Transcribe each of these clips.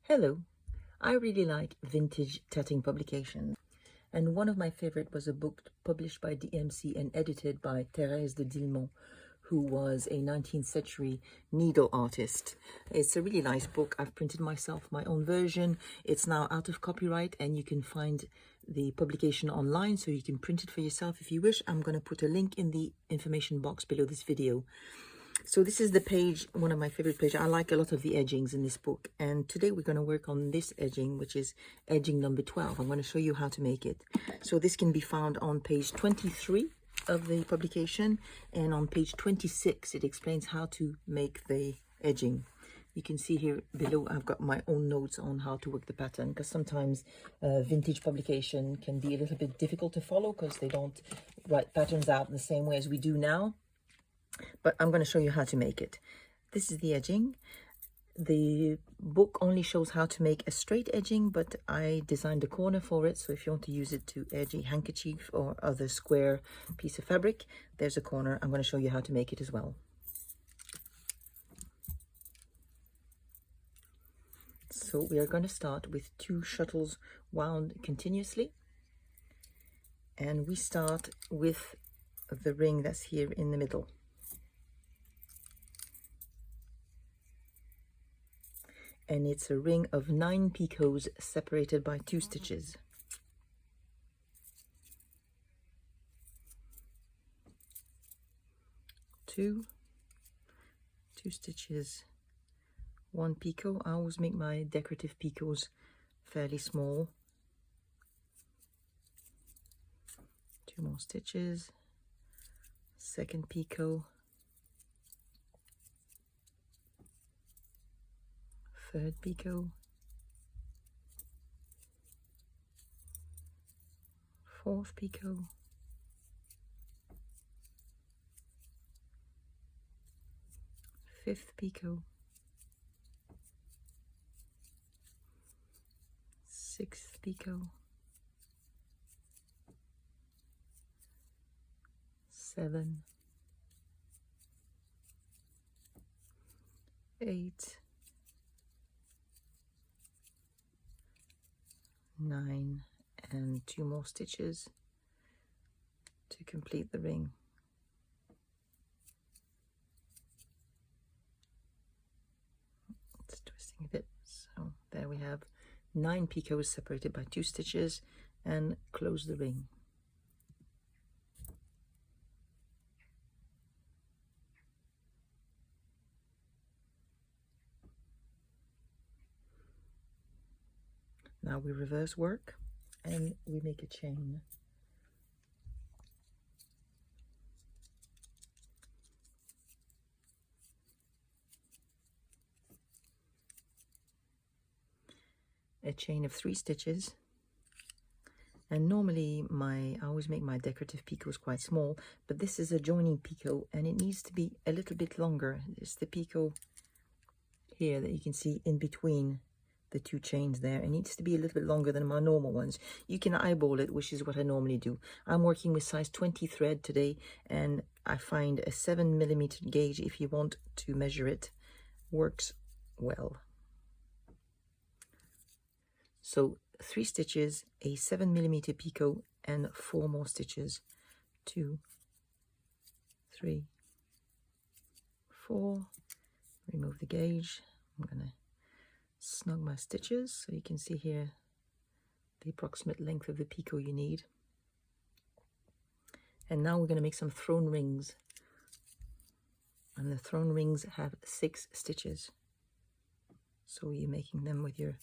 Hello, I really like vintage tatting publications, and one of my favorite was a book published by DMC and edited by Thérèse de Dillmont, who was a 19th century needle artist. It's a really nice book. I've printed myself my own version. It's now out of copyright and you can find the publication online, so you can print it for yourself if you wish. I'm going to put a link in the information box below this video. So this is the page, one of my favorite pages. I like a lot of the edgings in this book. And today we're going to work on this edging, which is edging number 12. I'm going to show you how to make it. So this can be found on page 23 of the publication. And on page 26, it explains how to make the edging. You can see here below, I've got my own notes on how to work the pattern, because sometimes vintage publication can be a little bit difficult to follow because they don't write patterns out in the same way as we do now. But I'm going to show you how to make it. This is the edging. The book only shows how to make a straight edging, but I designed a corner for it. So if you want to use it to edge a handkerchief or other square piece of fabric, there's a corner. I'm going to show you how to make it as well. So we are going to start with 2 shuttles wound continuously. And we start with the ring that's here in the middle. And it's a ring of 9 picots separated by 2 stitches. Two stitches, 1 picot. I always make my decorative picots fairly small. 2 more stitches, 2nd picot, 3rd picot, 4th picot, 5th picot, 6th picot, 7, 8, 9, and 2 more stitches to complete the ring. It's twisting a bit. So there we have 9 picots separated by 2 stitches, and close the ring. Now we reverse work and we make a chain. A chain of 3 stitches. And normally I always make my decorative picots quite small, but this is a joining picot and it needs to be a little bit longer. It's the picot here that you can see in between the 2 chains there. It needs to be a little bit longer than my normal ones. You can eyeball it, which is what I normally do. I'm working with size 20 thread today, and I find a 7mm gauge, if you want to measure it, works well. So 3 stitches, a 7mm picot, and 4 more stitches. 2, 3, 4. Remove the gauge. I'm going to snug my stitches so you can see here the approximate length of the picot you need. And now we're going to make some thrown rings. And the thrown rings have 6 stitches. So you're making them with your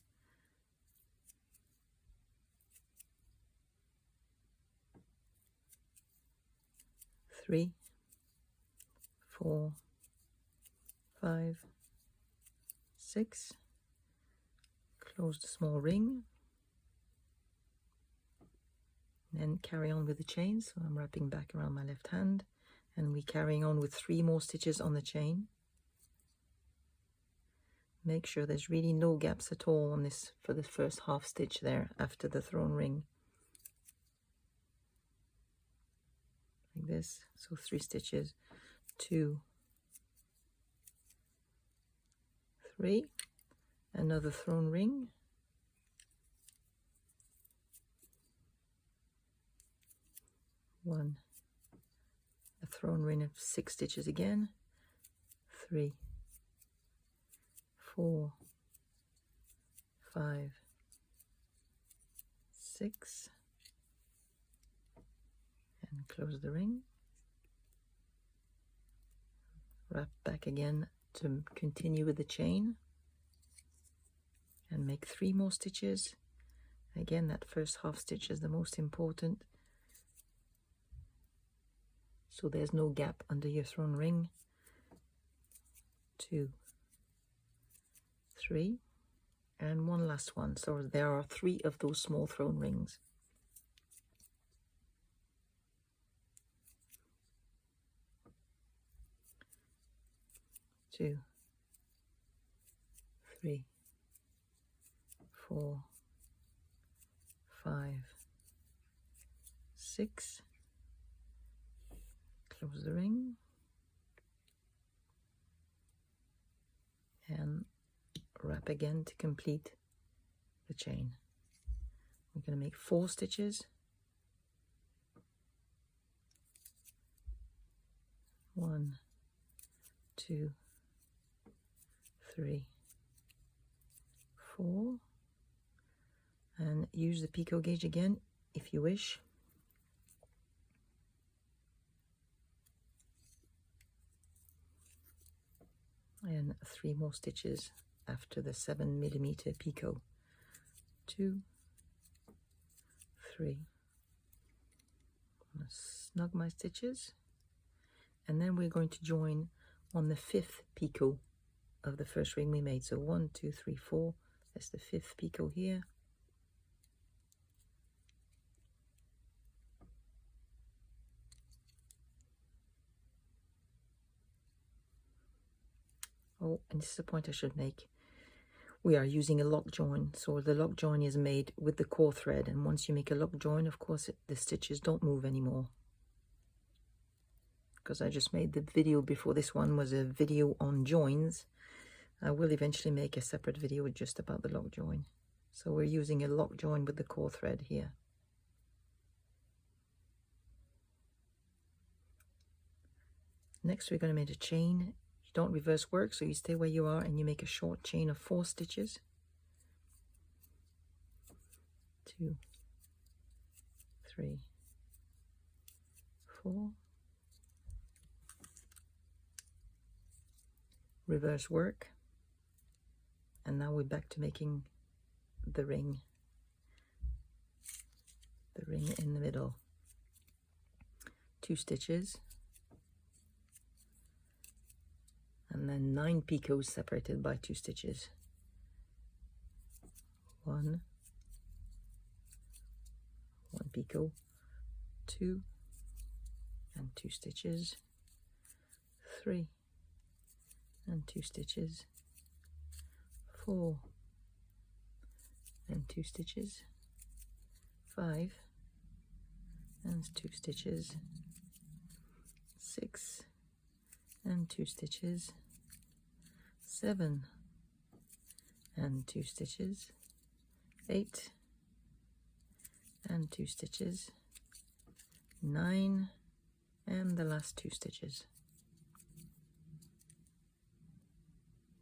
3, 4, 5, 6. Close the small ring. Then carry on with the chain. So I'm wrapping back around my left hand, and we're carrying on with 3 more stitches on the chain. Make sure there's really no gaps at all on this for the first half stitch there after the thrown ring. Like this. So 3 stitches, 2, 3, another thrown ring, one, a thrown ring of 6 stitches again, 3, 4, 5, 6, and close the ring. Wrap back again to continue with the chain and make 3 more stitches. Again, that first half stitch is the most important, so there's no gap under your thrown ring. 2, 3, and one last one. So there are 3 of those small thrown rings. Two, 3, 4, 5, 6. Close the ring and wrap again to complete the chain. We're going to make 4 stitches. 1, 2, 3, 4, and use the picot gauge again if you wish. And 3 more stitches after the 7mm picot. 2, 3. I'm going to snug my stitches, and then we're going to join on the 5th picot of the first ring we made. So 1, 2, 3, 4. That's the 5th picot here. Oh, and this is a point I should make. We are using a lock join, so the lock join is made with the core thread, and once you make a lock join, of course, the stitches don't move anymore. Because I just made the video before this one was a video on joins. I will eventually make a separate video just about the lock join. So we're using a lock join with the core thread here. Next, we're going to make a chain. You don't reverse work, so you stay where you are and you make a short chain of 4 stitches. 2, 3, 4. Reverse work. And now we're back to making the ring in the middle. 2 stitches, and then 9 picots separated by 2 stitches. 1 picot, 2 and 2 stitches, 3 and 2 stitches, 4 and 2 stitches, 5 and 2 stitches, 6 and 2 stitches, 7 and 2 stitches, 8 and 2 stitches, 9 and the last 2 stitches.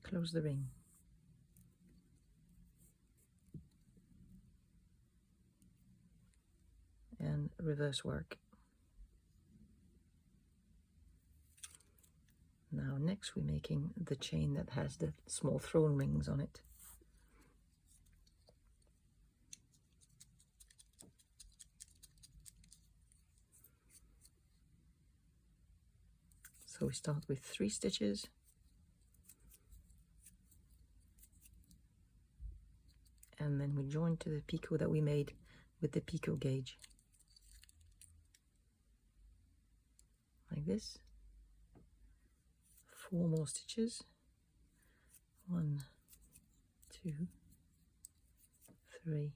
Close the ring. And reverse work. Now next we're making the chain that has the small thrown rings on it. So we start with 3 stitches, and then we join to the picot that we made with the picot gauge, like this. 4 more stitches, 1, 2, 3,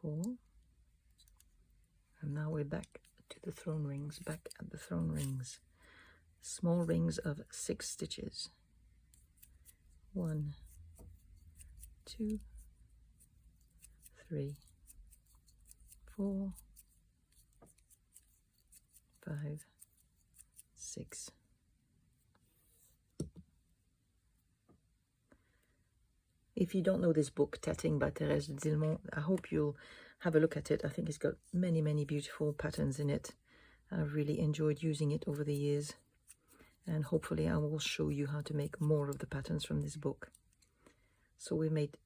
4, and now we're back to the thrown rings, back at the thrown rings. Small rings of 6 stitches, 1, 2, 3, 4, 5, 6. If you don't know this book, Tatting by Thérèse de Dillmont, I hope you'll have a look at it. I think it's got many, many beautiful patterns in it. I've really enjoyed using it over the years. And hopefully I will show you how to make more of the patterns from this book. So we made,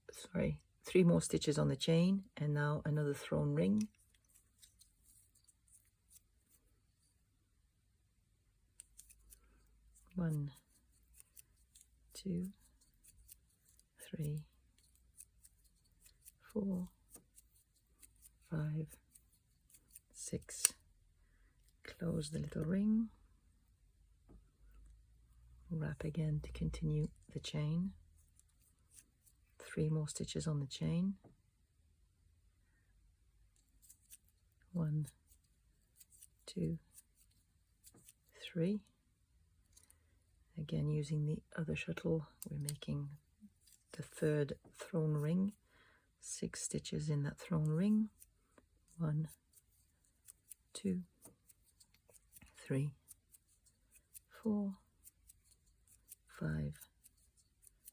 3 more stitches on the chain, and now another thrown ring. One, 2, 3, 4, 5, 6. Close the little ring. Wrap again to continue the chain. 3 more stitches on the chain. 1, 2, 3. Again, using the other shuttle, we're making the 3rd thrown ring. 6 stitches in that thrown ring. 1, 2, 3, 4, 5,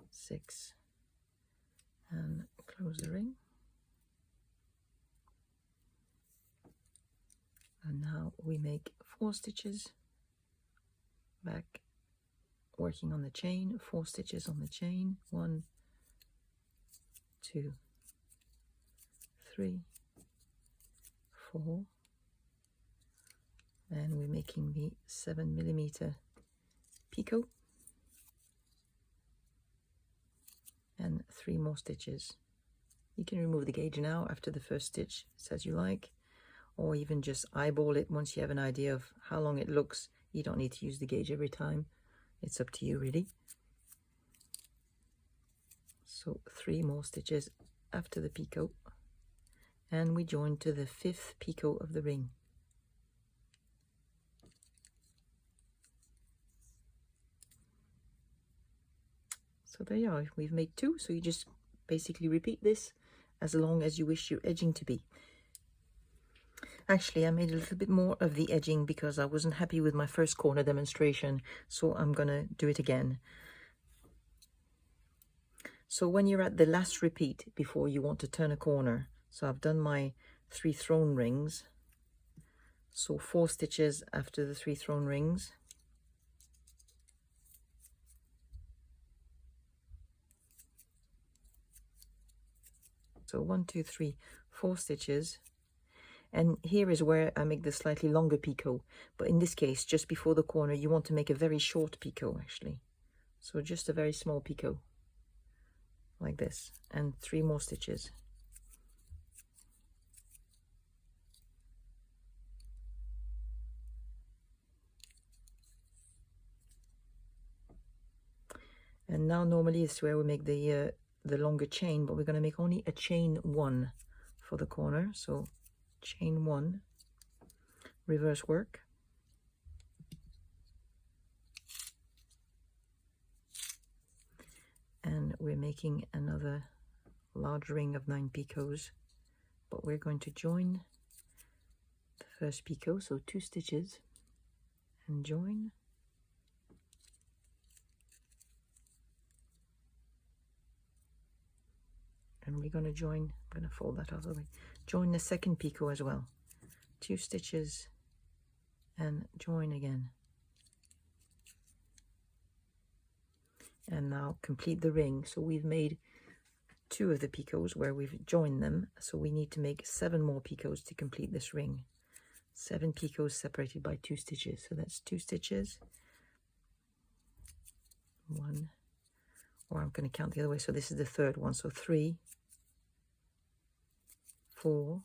6, and close the ring. And now we make 4 stitches back, working on the chain. 4 stitches on the chain. 1, 2, 3, 4, and we're making the 7mm picot, and 3 more stitches. You can remove the gauge now after the first stitch, it's as you like, or even just eyeball it once you have an idea of how long it looks. You don't need to use the gauge every time, it's up to you really. So 3 more stitches after the picot, and we join to the 5th picot of the ring. So there you are, we've made 2, so you just basically repeat this as long as you wish your edging to be. Actually, I made a little bit more of the edging because I wasn't happy with my first corner demonstration, so I'm gonna do it again. So when you're at the last repeat before you want to turn a corner, so I've done my 3 thrown rings, so 4 stitches after the 3 thrown rings. So 1, 2, 3, 4 stitches, and here is where I make the slightly longer picot, but in this case, just before the corner, you want to make a very short picot actually. So just a very small picot, like this, and 3 more stitches. And now normally it's where we make the longer chain, but we're going to make only a chain 1 for the corner. So chain 1, reverse work, and we're making another large ring of 9 picots, but we're going to join the first picot, so 2 stitches and join, and we're going to join, I'm going to fold that out of the way, join the second picot as well, 2 stitches and join again, and now complete the ring. So we've made 2 of the picots where we've joined them, so we need to make 7 more picots to complete this ring. 7 picots separated by 2 stitches, so that's 2 stitches, 1, or I'm going to count the other way, so this is the 3rd one, so 3, 4,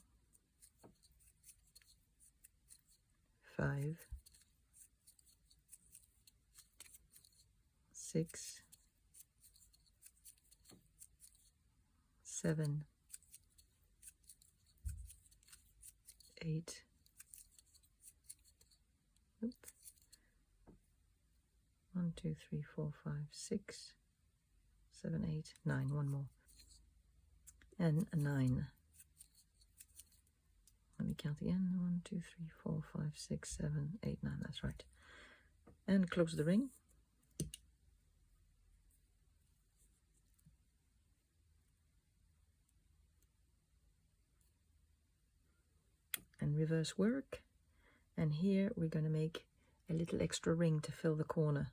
5, 6, 7, 8, 1, 2, 3, 4, 5, 6, 7, 8, 9, one more, and 9. Let me count again. 1, 2, 3, 4, 5, 6, 7, 8, 9. That's right. And close the ring. And reverse work. And here we're going to make a little extra ring to fill the corner.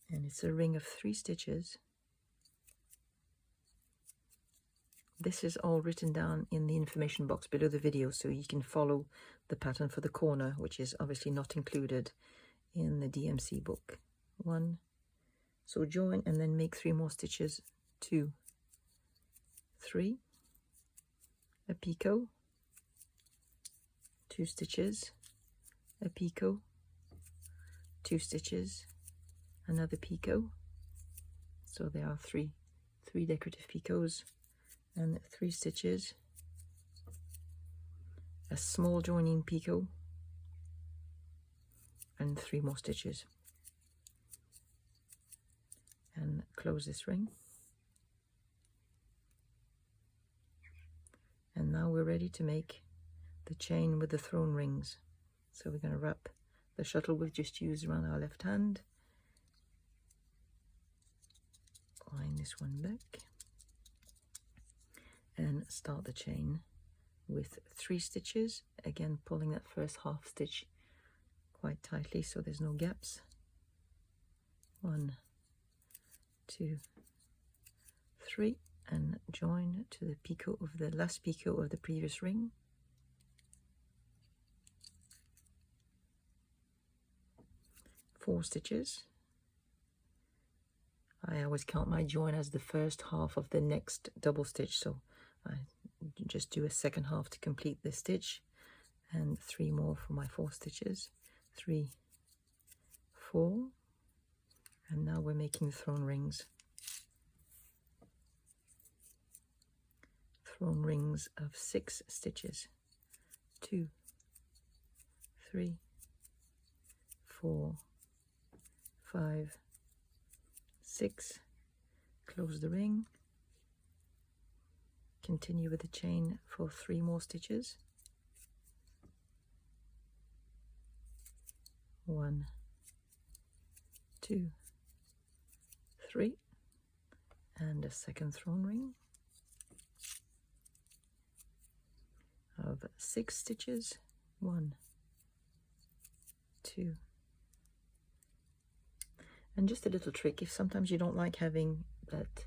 And it's a ring of 3 stitches. This is all written down in the information box below the video, so you can follow the pattern for the corner, which is obviously not included in the DMC book. 1, so join and then make 3 more stitches. 2, 3, a picot, 2 stitches, a picot, 2 stitches, another picot. So there are three decorative picots, and 3 stitches, a small joining picot, and 3 more stitches, and close this ring. And now we're ready to make the chain with the thrown rings. So we're going to wrap the shuttle we've just used around our left hand, line this one back, and start the chain with 3 stitches, again pulling that first half stitch quite tightly so there's no gaps. 1, 2, 3, and join to the picot of the last picot of the previous ring. Four stitches. I always count my join as the first half of the next double stitch, so I just do a second half to complete this stitch, and 3 more for my 4 stitches. 3, 4, and now we're making thrown rings. Thrown rings of 6 stitches. 2, 3, 4, 5, 6. Close the ring. Continue with the chain for 3 more stitches. 1, 2, 3, and a second thrown ring of 6 stitches. 1, 2, and just a little trick, if sometimes you don't like having that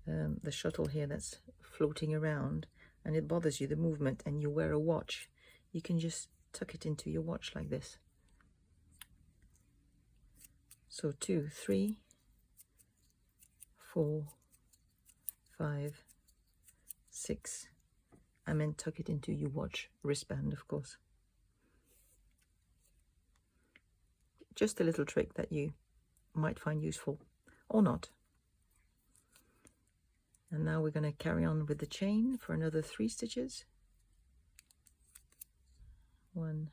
the shuttle here that's floating around and it bothers you, the movement, and you wear a watch, you can just tuck it into your watch like this. So 2, 3, 4, 5, 6. I meant tuck it into your watch wristband, of course. Just a little trick that you might find useful or not. And now we're going to carry on with the chain for another 3 stitches. 1,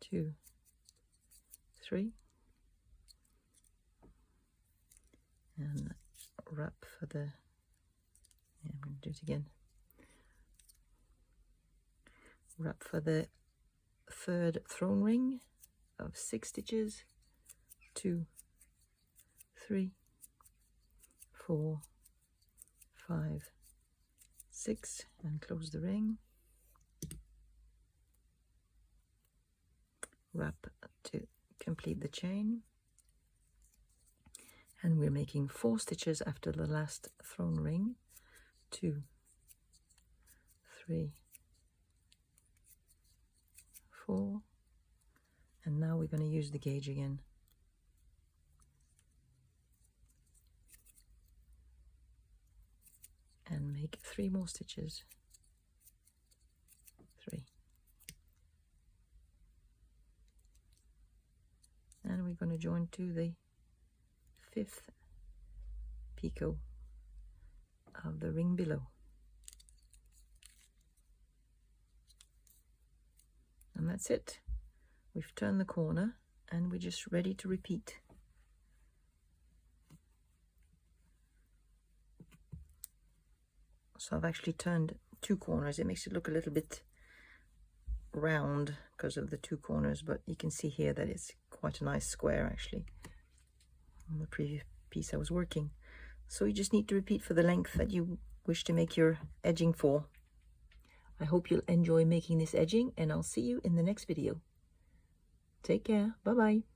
2, 3, and wrap for the, I'm going to do it again, wrap for the 3rd thrown ring of 6 stitches. 2, 3, 4, 5, 6, and close the ring. Wrap to complete the chain, and we're making 4 stitches after the last thrown ring. 2, 3, 4, and now we're going to use the gauge again. And make 3 more stitches. 3. And we're going to join to the 5th picot of the ring below. And that's it. We've turned the corner and we're just ready to repeat. So I've actually turned 2 corners. It makes it look a little bit round because of the 2 corners, but you can see here that it's quite a nice square actually on the previous piece I was working. So you just need to repeat for the length that you wish to make your edging for. I hope you'll enjoy making this edging, and I'll see you in the next video. Take care. Bye-bye.